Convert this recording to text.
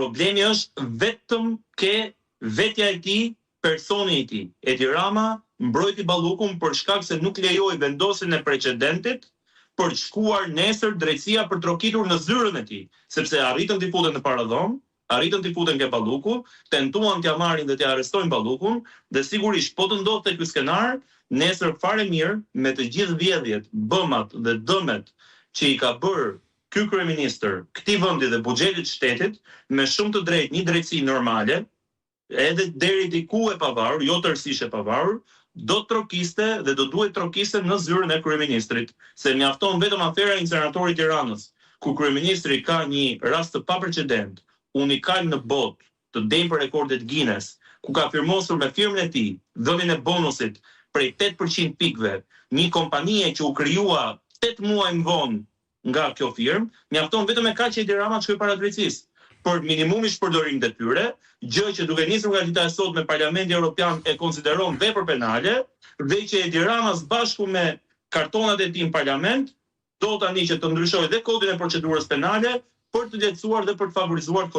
Problemi është vetëm ke vetja e tij, personi i tij. Edi Rama mbrojti Ballukun për shkak se nuk lejoi vendosjen e precedentit për të shkuar nesër drejtësia për trokitur në zyrën e tij, sepse arritën të futen në paradhom, arritën të futen ke Balluku, tentuan t'ia marrin dhe t'ia arrestojnë Ballukun, dhe sigurisht po të ndodhte ky skenar, nesër fare mirë me të gjithë vjedhjet, bëmat dhe dëmet që i ka bërë ky kryeministër këtij vendi dhe buxhetit shtetit, me shumë të drejtë një drejtësi normale, edhe deri diku e pavarur, jo tërësisht e pavarur, do trokiste dhe do duhet trokiste në zyrën e kryeministrit, se mjafton vetëm afera e incineratorit të Tiranës, ku kryeministri ka një rast të paprecedent, unikal në botë, të denjë për rekordet Guinness, ku ka firmosur me firmën e tij dhënien e bonusit prej 8% pikëve, një kompanie që u krijua 8 muaj më vonë nga kjo firmë, mjafton vetëm e kaq që Edi Rama të shkojë para drejtësisë për minimumi shpërdorim detyre, gjë që duke nisur nga dita e sotme Parlamenti Evropian e konsideron vepër penale, dhe që Edi Rama së bashku me kartonat e tij në parlament do tani që të ndryshojë dhe kodin e procedurës penale për të lehtësuar dhe për të favorizuar